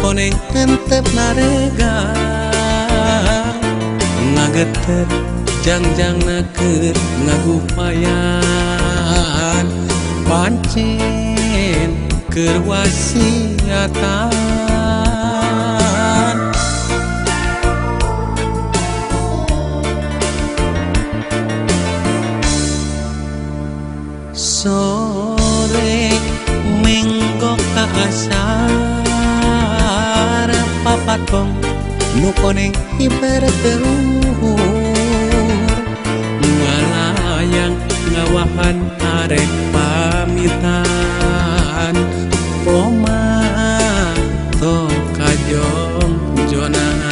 koneng entep narega ngageter jangjang nakeur ngagupayan pancen keur wasiatan sore menggok ka asar papatong nu koneng ibarat telur ngalayang ngawahan arek pamitan poma tong kajong jonan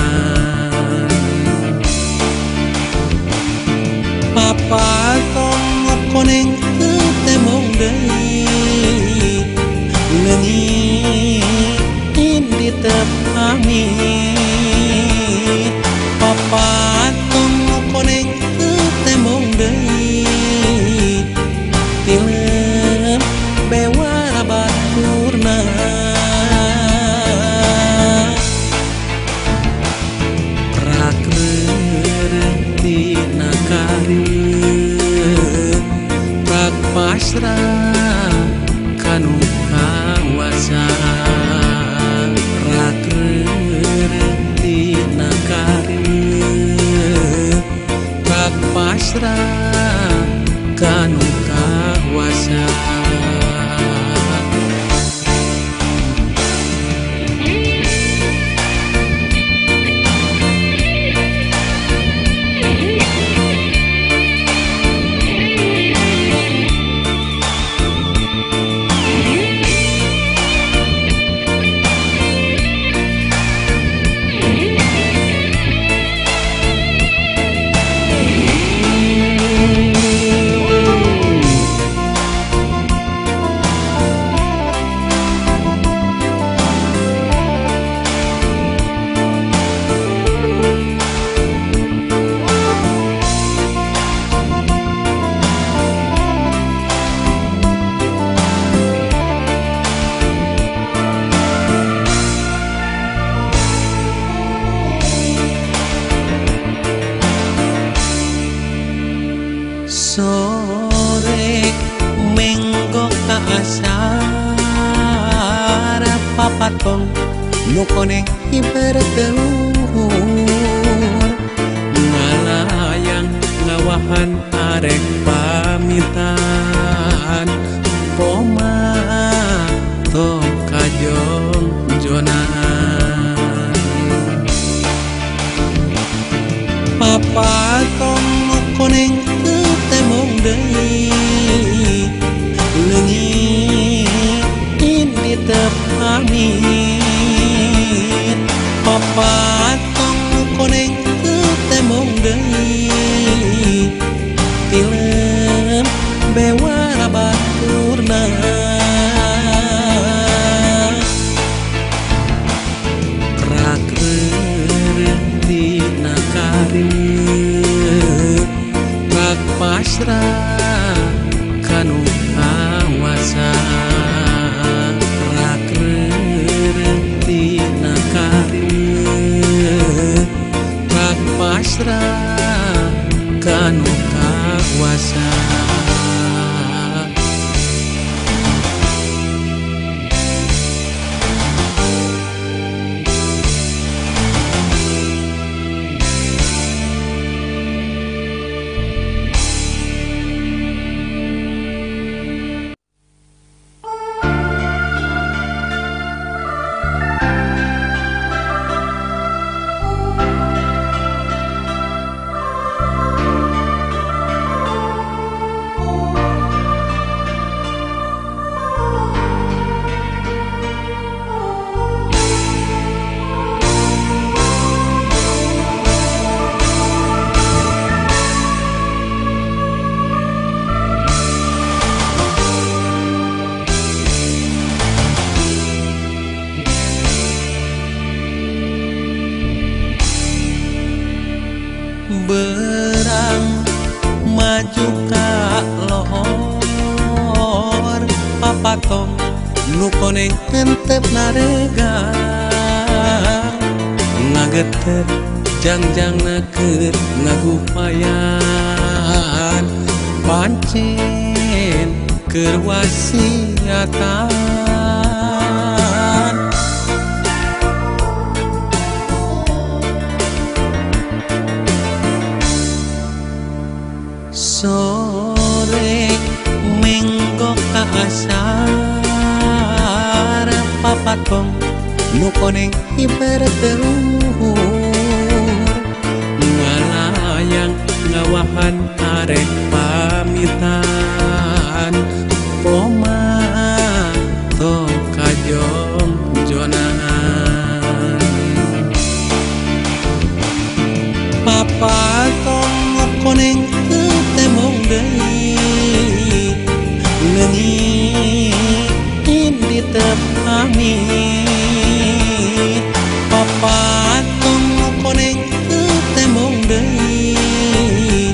papatong koneng temong deui leungit di tepami papatong koneng temong deui tilem bewara baturna prakreureuntina kareun prak pasrah kanu kawasa prakreureuntina kareun prak pasrah kanu kawasa sore menggok ka asar papatong nu koneng ibarat telur ngalayang ngawahan arek pamitan poma tong kajong jonan papatong koneng temong deui leungit di tepami papatong koneng temong deui tilem bewara baturna prakreureuntina kareun prak pasrah kanu kawasa prakreureuntina kareun prak pasrah kanu kawasa berang maju ka lohor papatong nu koneng entep narega ngageter jangjang keur ngagupayan pancen keur wasiatan sore menggok ka asar papatong nu koneng ibarat telur ngalayang ngawahan arek pamitan poma tong kajong jonan papatong koneng temong deui leungit di tepami papatong koneng temong deui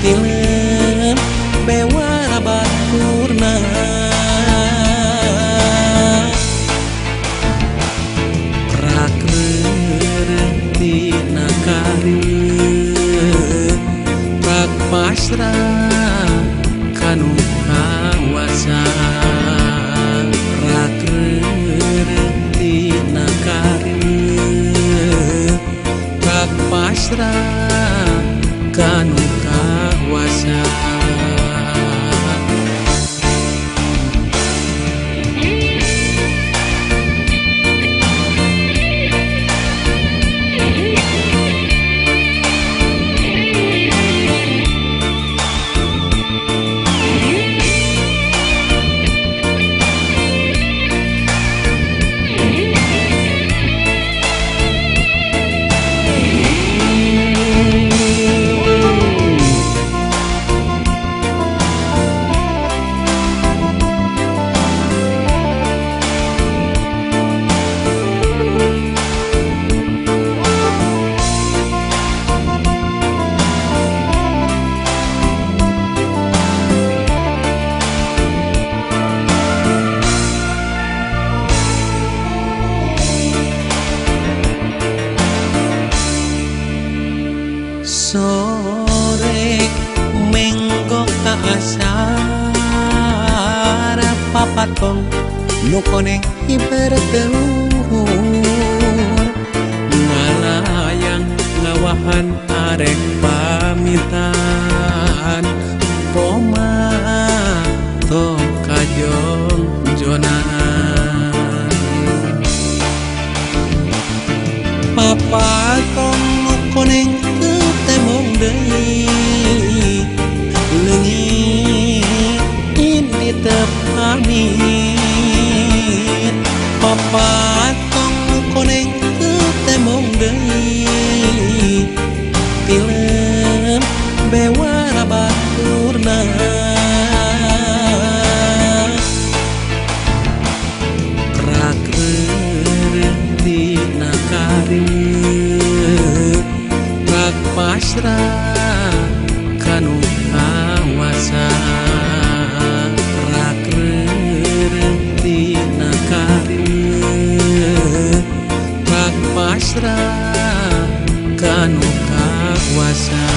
tilem bewara baturna prakreureung tina kareun prak pasrah kanu kawasa prakreureung tina kareun prak pasrah kanu kawasa sore menggok ka asar papatong nu koneng ibarat telur ngalayang ngawahan arek pamitan poma tong kajong jonan papatong koneng temong deui leungit di tepami papatong koneng temong deui tilem bewara baturna prakreureung tina kareun prak pasrah kanu kawasa prakreureung tina kareun prak pasrah kanu kawasa